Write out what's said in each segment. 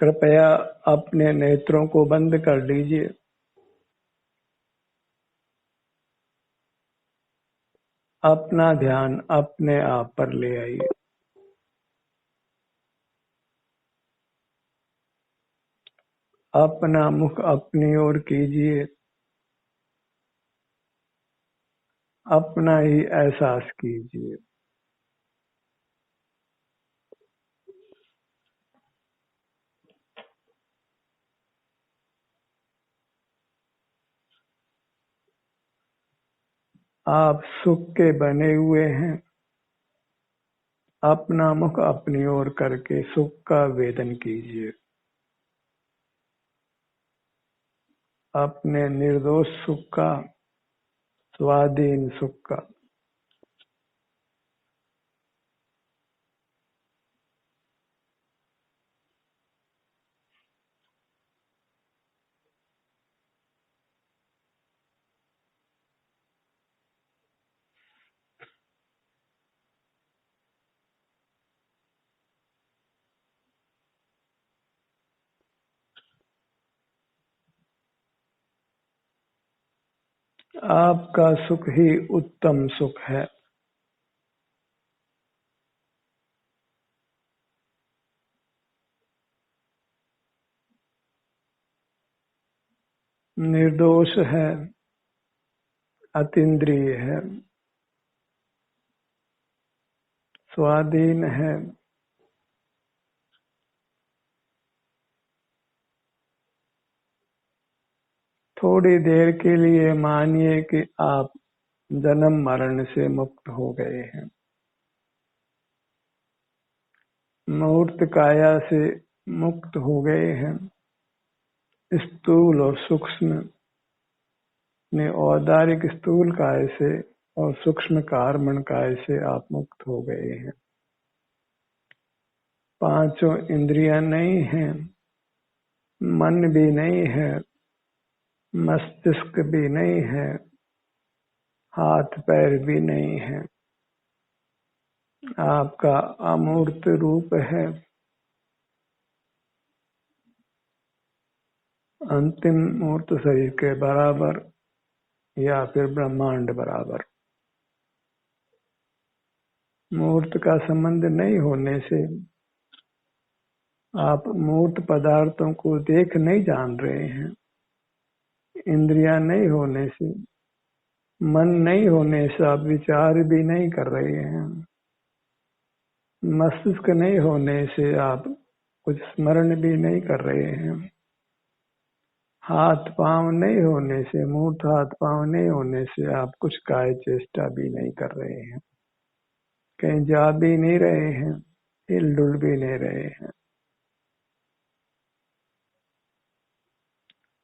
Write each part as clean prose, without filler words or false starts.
कृपया अपने नेत्रों को बंद कर लीजिए। अपना ध्यान अपने आप पर ले आइए। अपना मुख अपनी ओर कीजिए। अपना ही एहसास कीजिए। आप सुख के बने हुए हैं। अपना मुख अपनी ओर करके सुख का वेदन कीजिए। अपने निर्दोष सुख का, स्वाधीन सुख का। आपका सुख ही उत्तम सुख है। निर्दोष है, अतीन्द्रिय है, स्वाधीन है। थोड़ी देर के लिए मानिए कि आप जन्म मरण से मुक्त हो गए हैं। मूर्त काया से मुक्त हो गए हैं। स्थूल और सूक्ष्म ने औदारिक स्थूल काय से और सूक्ष्म कारमण काय से आप मुक्त हो गए हैं। पांचों इंद्रियां नहीं हैं, मन भी नहीं है, मस्तिष्क भी नहीं है, हाथ पैर भी नहीं है। आपका अमूर्त रूप है, अंतिम मूर्त शरीर के बराबर या फिर ब्रह्मांड बराबर। मूर्त का संबंध नहीं होने से आप मूर्त पदार्थों को देख नहीं जान रहे हैं। इंद्रियां नहीं होने से, मन नहीं होने से आप विचार भी नहीं कर रहे हैं। मस्तिष्क नहीं होने से आप कुछ स्मरण भी नहीं कर रहे हैं। हाथ पांव नहीं होने से, मूर्त हाथ पांव नहीं होने से आप कुछ काय चेष्टा भी नहीं कर रहे हैं। कहीं जा भी नहीं रहे हैं, हिल डुल भी नहीं रहे हैं।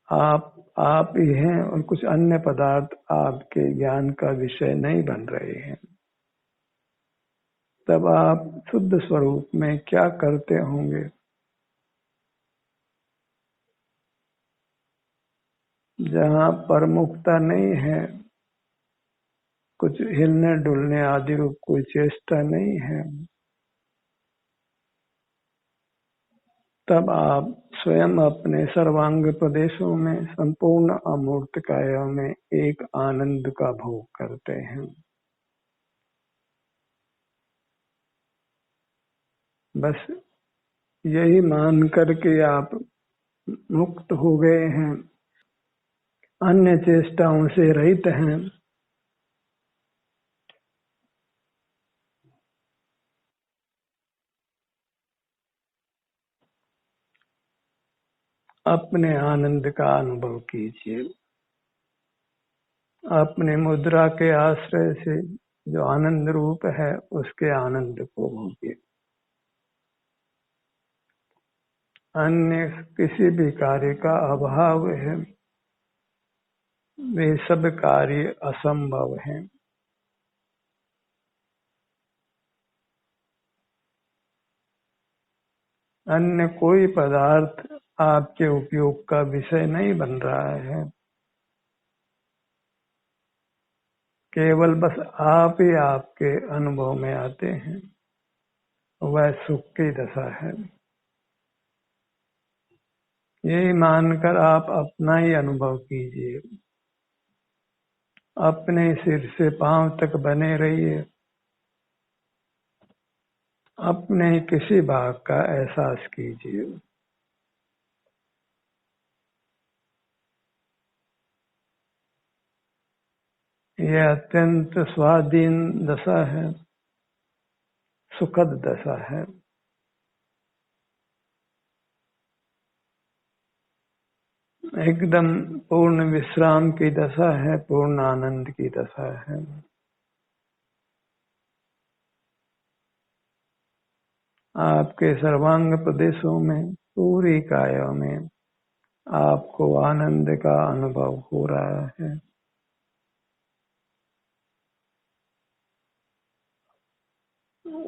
आप ही हैं और कुछ अन्य पदार्थ आपके ज्ञान का विषय नहीं बन रहे हैं। तब आप शुद्ध स्वरूप में क्या करते होंगे? जहाँ परमुखता नहीं है, कुछ हिलने डुलने आदि रूप कोई चेष्टा नहीं है, तब आप स्वयं अपने सर्वांग प्रदेशों में संपूर्ण अमूर्त काया में एक आनंद का भोग करते हैं। बस यही मान करके आप मुक्त हो गए हैं, अन्य चेष्टाओं से रहित हैं। अपने आनंद का अनुभव कीजिए। अपने मुद्रा के आश्रय से जो आनंद रूप है उसके आनंद को भोगिए। अन्य किसी भी कार्य का अभाव है, वे सब कार्य असंभव हैं। अन्य कोई पदार्थ आपके उपयोग का विषय नहीं बन रहा है। केवल बस आप ही आपके अनुभव में आते हैं। वह सुख की दशा है। यही मानकर आप अपना ही अनुभव कीजिए, अपने सिर से पांव तक बने रहिए, अपने किसी भाग का एहसास कीजिए। यह अत्यंत स्वाधीन दशा है, सुखद दशा है। एकदम पूर्ण विश्राम की दशा है, पूर्ण आनंद की दशा है। आपके सर्वांग प्रदेशों में, पूरी काया में आपको आनंद का अनुभव हो रहा है।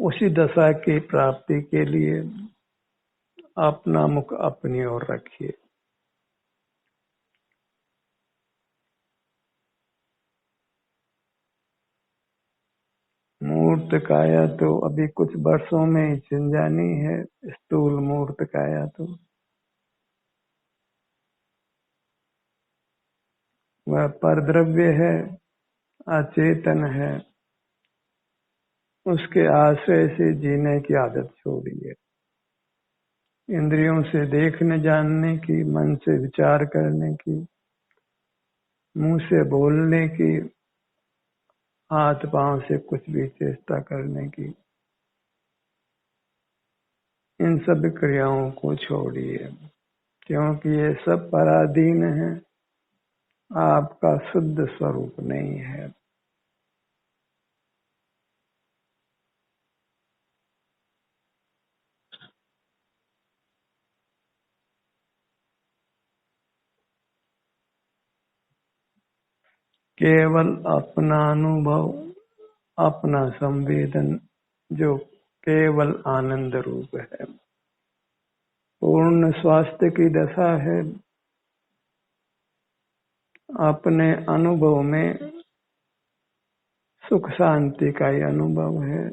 उसी दशा की प्राप्ति के लिए अपना मुख अपनी ओर रखिए। मूर्त काया तो अभी कुछ वर्षों में ही छिन जानी है। स्थूल मूर्त काया तो वह परद्रव्य है, अचेतन है। उसके आश्रय से जीने की आदत छोड़िए। इंद्रियों से देखने जानने की, मन से विचार करने की, मुंह से बोलने की, हाथ पांव से कुछ भी चेष्टा करने की, इन सब क्रियाओं को छोड़िए, क्योंकि ये सब पराधीन है, आपका शुद्ध स्वरूप नहीं है। केवल अपना अनुभव, अपना संवेदन, जो केवल आनंद रूप है, पूर्ण स्वास्थ्य की दशा है। अपने अनुभव में सुख शांति का ही अनुभव है,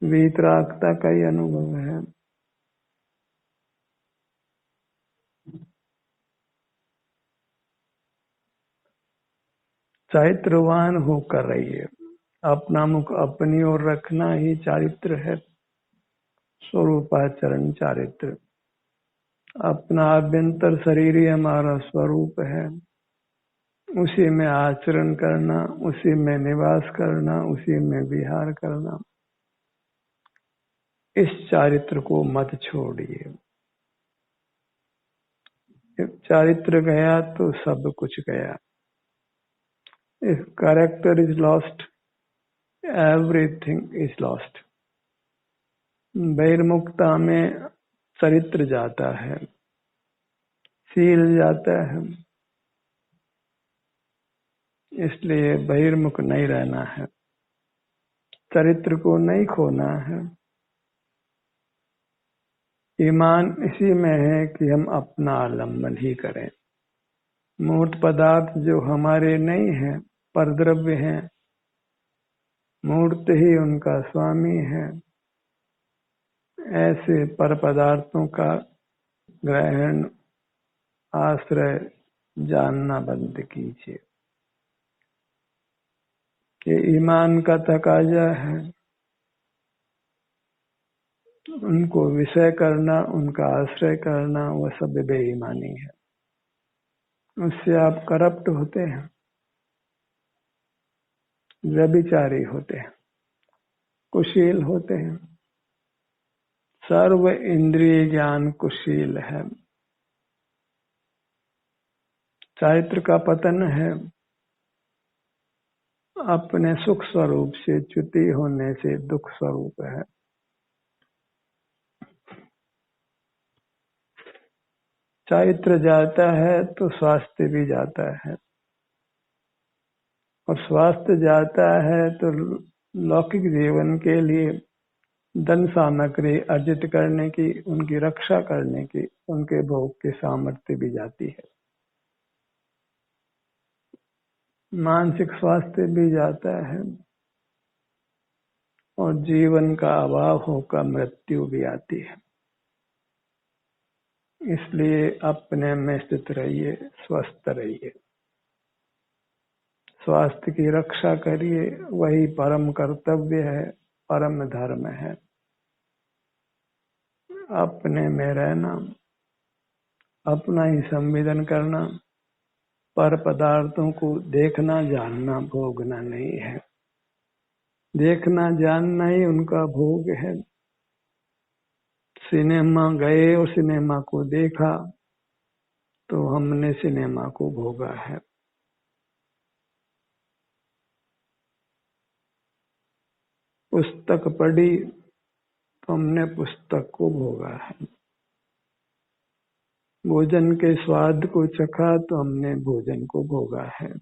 वीतरागता का ही अनुभव है। चारित्रवान होकर रहिए। अपना मुख अपनी ओर रखना ही चारित्र है, स्वरूपाचरण चारित्र। अपना आभ्यंतर शरीर ही हमारा स्वरूप है, उसी में आचरण करना, उसी में निवास करना, उसी में विहार करना। इस चारित्र को मत छोड़िए। चारित्र गया तो सब कुछ गया। If character is lost, everything is lost. बहिर्मुखता में चरित्र जाता है, सील जाता है। इसलिए बहिर्मुख नहीं रहना है, चरित्र को नहीं खोना है। ईमान इसी में है कि हम अपना आलम्बन ही करें। मूर्त पदार्थ जो हमारे नहीं है, परद्रव्य हैं, मूर्त ही उनका स्वामी है। ऐसे पर पदार्थों का ग्रहण, आश्रय जानना बंद कीजिए कि ईमान का तकाजा है उनको विषय करना, उनका आश्रय करना, वह सब बेईमानी है। उससे आप करप्ट होते हैं, व्यभिचारी होते हैं, कुशील होते हैं। सर्व इंद्रिय ज्ञान कुशील है। चारित्र का पतन है, अपने सुख स्वरूप से च्युति होने से दुख स्वरूप है। चारित्र जाता है तो स्वास्थ्य भी जाता है, और स्वास्थ्य जाता है तो लौकिक जीवन के लिए धन सामग्री अर्जित करने की, उनकी रक्षा करने की, उनके भोग की सामर्थ्य भी जाती है। मानसिक स्वास्थ्य भी जाता है, और जीवन का अभाव होकर मृत्यु भी आती है। इसलिए अपने में स्थित रहिए, स्वस्थ रहिए, स्वास्थ्य की रक्षा करिए। वही परम कर्तव्य है, परम धर्म है। अपने में रहना, अपना ही संवेदन करना, पर पदार्थों को देखना, जानना, भोगना नहीं है। देखना जानना ही उनका भोग है। सिनेमा गए और सिनेमा को देखा तो हमने सिनेमा को भोगा है। पुस्तक पढ़ी तो हमने पुस्तक को भोगा है। भोजन के स्वाद को चखा तो हमने भोजन को भोगा है।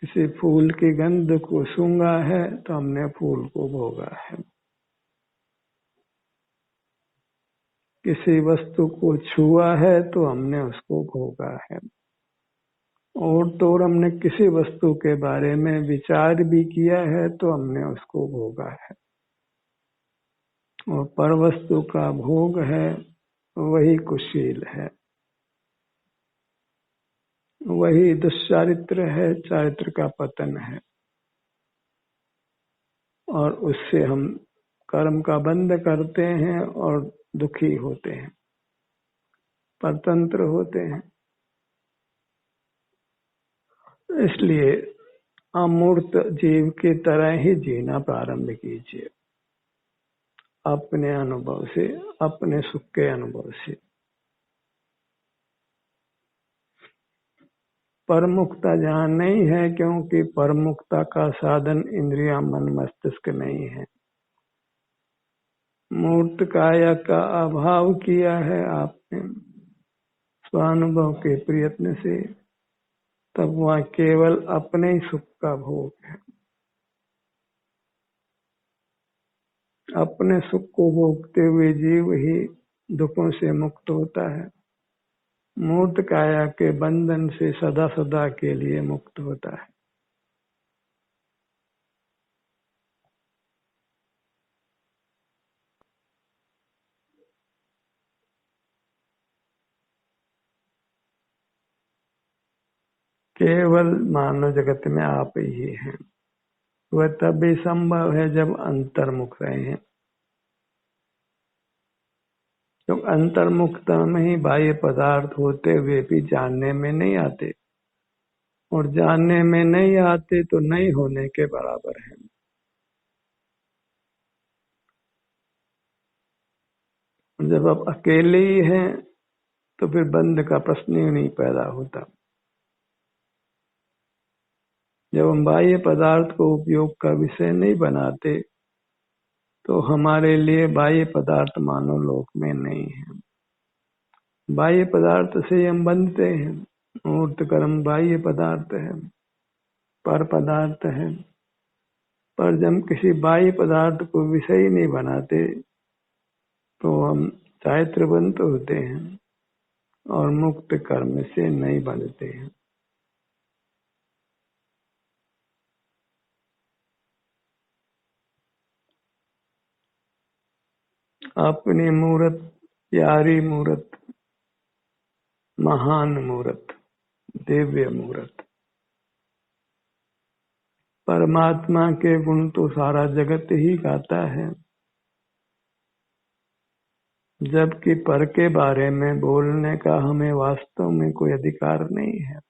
किसी फूल की गंध को सूंघा है तो हमने फूल को भोगा है। किसी वस्तु को छुआ है तो हमने उसको भोगा है। और तो और हमने किसी वस्तु के बारे में विचार भी किया है तो हमने उसको भोगा है। और पर वस्तु का भोग है वही कुशील है, वही दुश्चारित्र है, चारित्र का पतन है। और उससे हम कर्म का बंध करते हैं और दुखी होते हैं, परतंत्र होते हैं। इसलिए अमूर्त जीव की तरह ही जीना प्रारंभ कीजिए, अपने अनुभव से, अपने सुख के अनुभव से। परमुक्ता जहाँ नहीं है, क्योंकि परमुक्ता का साधन इंद्रिया, मन, मस्तिष्क नहीं है। मूर्त काया का अभाव किया है आपने स्वानुभव के प्रयत्न से, तब वह केवल अपने ही सुख का भोग है। अपने सुख को भोगते हुए जीव ही दुखों से मुक्त होता है। मूर्त काया के बंधन से सदा सदा के लिए मुक्त होता है। केवल मानव जगत में आप ही हैं। वह तभी संभव है जब अंतर्मुख रहे हैं। तो अंतर्मुखता में ही बाह्य पदार्थ होते हुए भी जानने में नहीं आते, और जानने में नहीं आते तो नहीं होने के बराबर है। जब आप अकेले ही हैं तो फिर बंध का प्रश्न ही नहीं पैदा होता। जब हम बाह्य पदार्थ को उपयोग का विषय नहीं बनाते तो हमारे लिए बाह्य पदार्थ मानव लोक में नहीं है। बाह्य पदार्थ से हम बनते हैं। मूर्त कर्म बाह्य पदार्थ है, पर पदार्थ है। पर जब किसी बाह्य पदार्थ को विषय ही नहीं बनाते तो हम चारित्रवंत होते हैं और मुक्त कर्म से नहीं बनते हैं। अपनी मूर्त, प्यारी मूर्त, महान मूर्त, दिव्य मूर्त, परमात्मा के गुण तो सारा जगत ही गाता है, जबकि पर के बारे में बोलने का हमें वास्तव में कोई अधिकार नहीं है।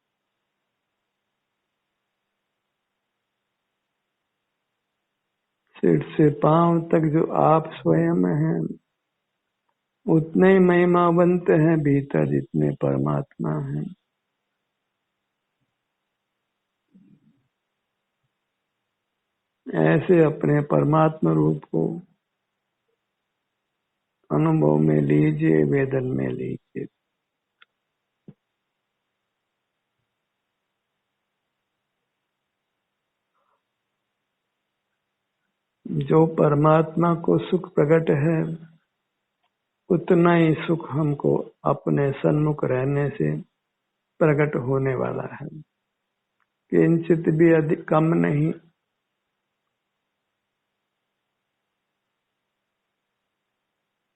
सिर से पांव तक जो आप स्वयं हैं उतने ही महिमावंत हैं भीतर जितने परमात्मा हैं। ऐसे अपने परमात्मा रूप को अनुभव में लीजिए, वेदन में लीजिए। जो परमात्मा को सुख प्रकट है उतना ही सुख हमको अपने सन्मुख रहने से प्रकट होने वाला है, किंचित भी अधिक कम नहीं।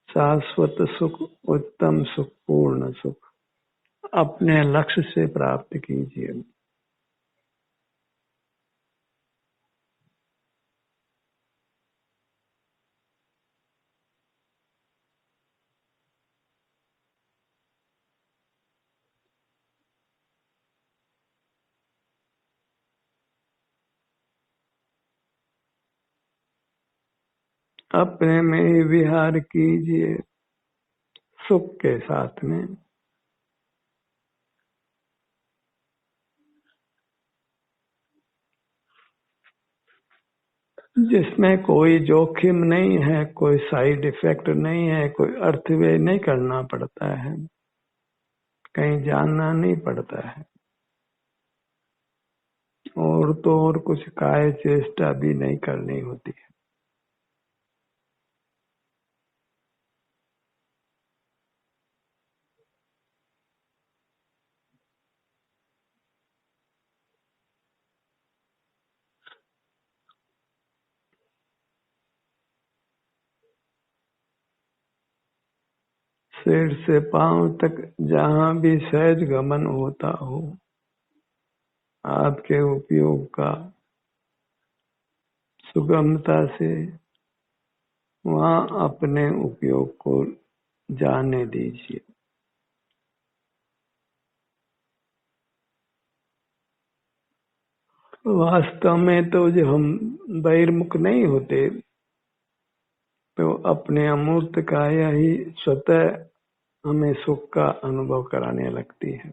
शाश्वत सुख, उत्तम सुख, पूर्ण सुख अपने लक्ष्य से प्राप्त कीजिए। अपने में ही विहार कीजिए सुख के साथ में। जिसमें कोई जोखिम नहीं है, कोई साइड इफेक्ट नहीं है, कोई अर्थ व्यय नहीं करना पड़ता है, कहीं जाना नहीं पड़ता है, और तो और कुछ काय चेष्टा भी नहीं करनी होती है। सिर से पांव तक जहां भी सहज गमन होता हो, आपके उपयोग का सुगमता से वहां अपने उपयोग को जाने दीजिए। वास्तव में तो जो हम बहिर्मुख नहीं होते, तो अपने अमूर्त काया ही स्वतः हमें सुख का अनुभव कराने लगती है।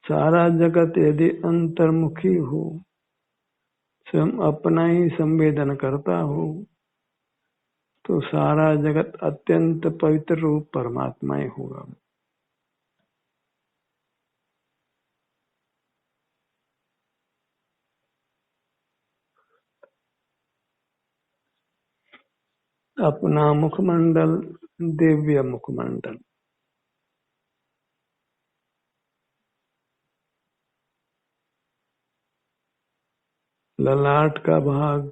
सारा जगत यदि अंतर्मुखी हो, स्वयं अपना ही संवेदन करता हो, तो सारा जगत अत्यंत पवित्र रूप परमात्मा ही होगा। अपना मुखमंडल दिव्य मुखमंडल, ललाट का भाग,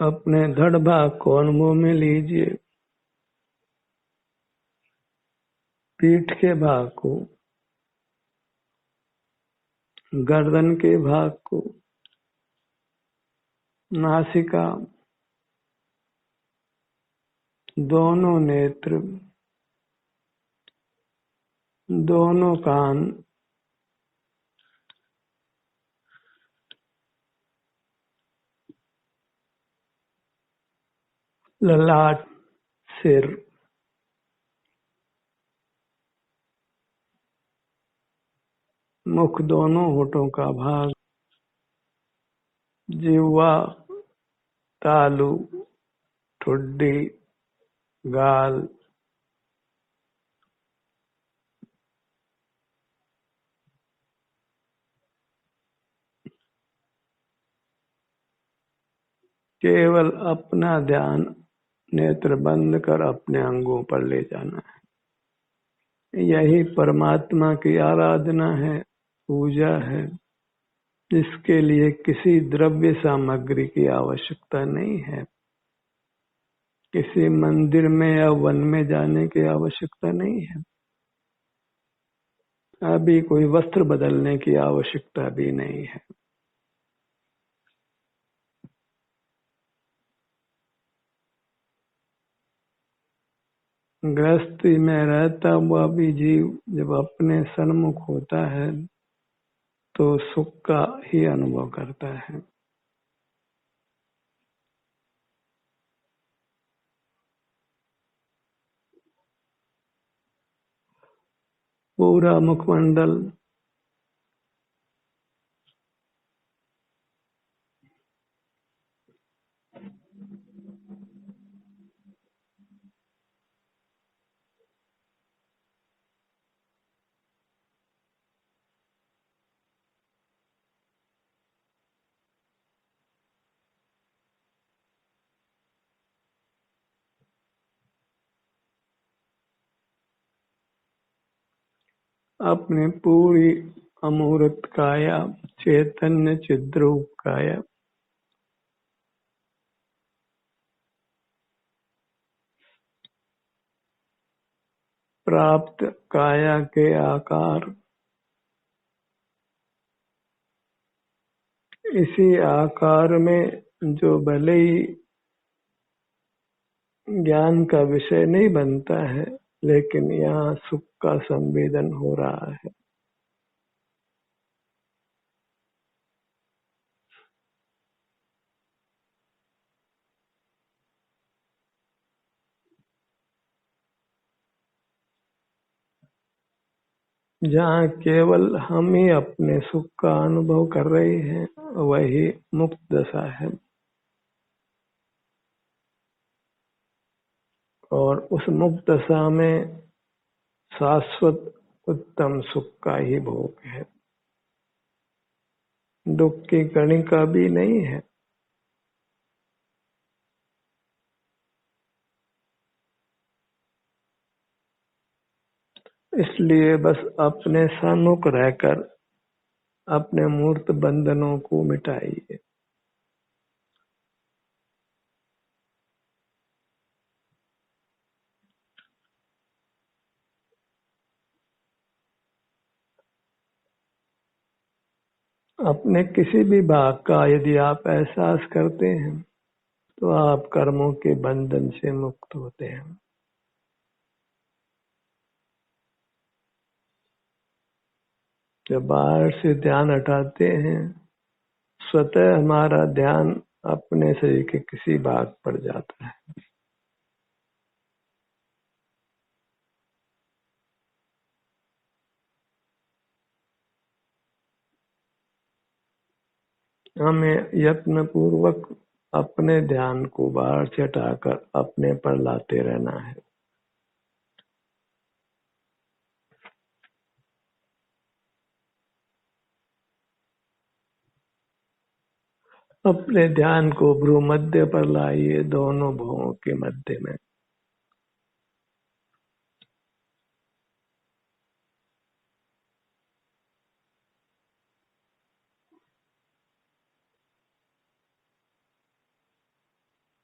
अपने धड़ भाग को अनुभव में लीजिए, पीठ के भाग को, गर्दन के भाग को, नासिका, दोनों नेत्र, दोनों कान, ललाट, सिर, मुख, दोनों होठों का भाग, जिह्वा, तालू, ठुड्डी, गाल, केवल अपना ध्यान नेत्र बंद कर अपने अंगों पर ले जाना है। यही परमात्मा की आराधना है, पूजा है, जिसके लिए किसी द्रव्य सामग्री की आवश्यकता नहीं है, किसी मंदिर में या वन में जाने की आवश्यकता नहीं है, अभी कोई वस्त्र बदलने की आवश्यकता भी नहीं है। गृहस्थी में रहता हुआ भी जीव जब अपने सन्मुख होता है तो सुख का ही अनुभव करता है। पूरा मुखमंडल अपनी पूरी अमूर्त काया, चैतन्य चिद्रूप काया, प्राप्त काया के आकार, इसी आकार में जो भले ही ज्ञान का विषय नहीं बनता है, लेकिन यहाँ सुख का संवेदन हो रहा है। जहाँ केवल हम ही अपने सुख का अनुभव कर रहे हैं, वही मुक्त दशा है। और उस मुक्त दशा में शाश्वत उत्तम सुख का ही भोग है, दुख की कणिका भी नहीं है। इसलिए बस अपने सन्मुख रहकर अपने मूर्त बंधनों को मिटाइए। अपने किसी भी भाग का यदि आप एहसास करते हैं, तो आप कर्मों के बंधन से मुक्त होते हैं। जब बाहर से ध्यान हटाते हैं, स्वतः हमारा ध्यान अपने शरीर के किसी भाग पर जाता है। हमें यत्न पूर्वक अपने ध्यान को बाहर से हटाकर अपने पर लाते रहना है। अपने ध्यान को भ्रू मध्य पर लाइए, दोनों भुवों के मध्य में।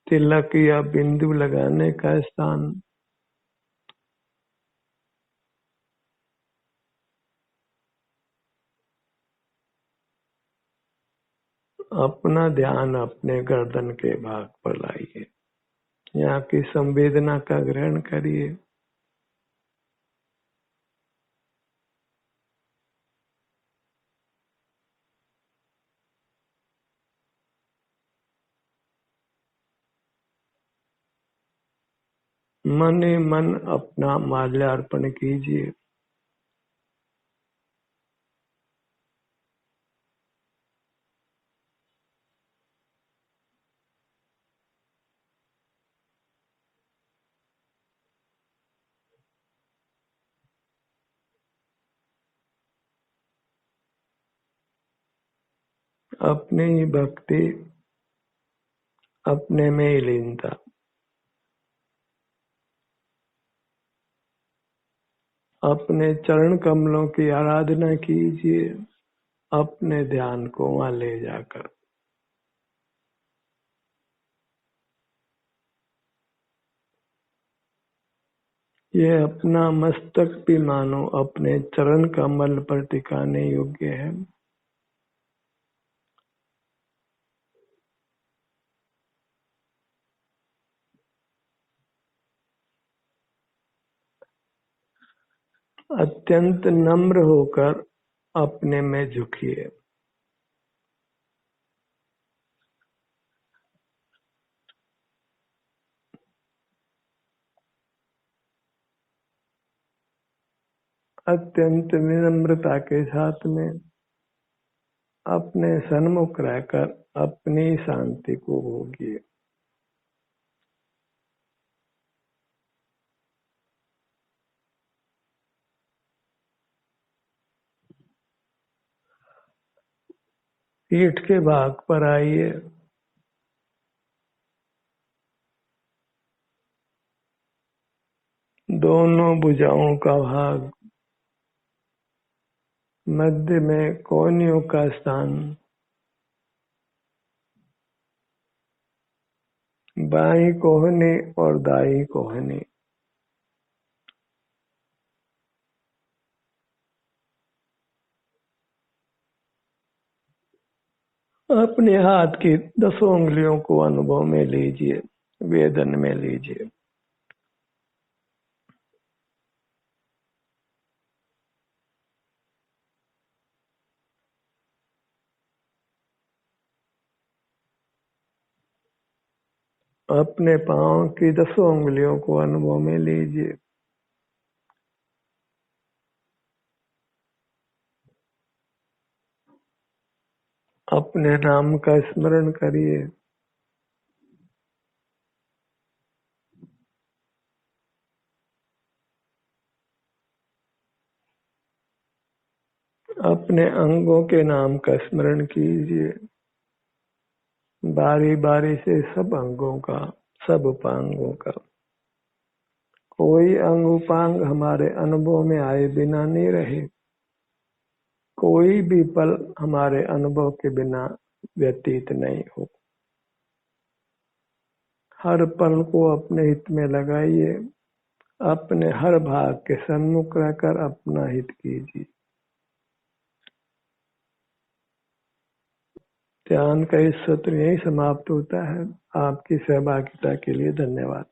तिलक या बिंदु लगाने का स्थान अपना ध्यान अपने गर्दन के भाग पर लाइए, यहाँ की संवेदना का ग्रहण करिए। मन ही मन अपना माल्यार्पण कीजिए। अपनी ही भक्ति, अपने में ही लीनता। अपने चरण कमलों की आराधना कीजिए, अपने ध्यान को वहां ले जाकर। ये अपना मस्तक भी मानो अपने चरण कमल पर टिकाने योग्य है। अत्यंत नम्र होकर अपने में झुकिए। अत्यंत विनम्रता के साथ में अपने सन्मुख रहकर अपनी शांति को भोगिए। पीठ के भाग पर आइए। दोनों भुजाओं का भाग मध्य में कोहनियों का स्थान, बाईं कोहनी और दाईं कोहनी। अपने हाथ की 10 उंगलियों को अनुभव में लीजिए, वेदन में लीजिए। अपने पांव की 10 उंगलियों को अनुभव में लीजिए। अपने नाम का स्मरण करिए। अपने अंगों के नाम का स्मरण कीजिए, बारी बारी से सब अंगों का, सब उपांगों का। कोई अंग उपांग हमारे अनुभव में आए बिना नहीं रहे, कोई भी पल हमारे अनुभव के बिना व्यतीत नहीं हो। हर पल को अपने हित में लगाइए, अपने हर भाग के सन्मुख रहकर अपना हित कीजिए। ध्यान का इस सत्र यही समाप्त होता है। आपकी सहभागिता के लिए धन्यवाद।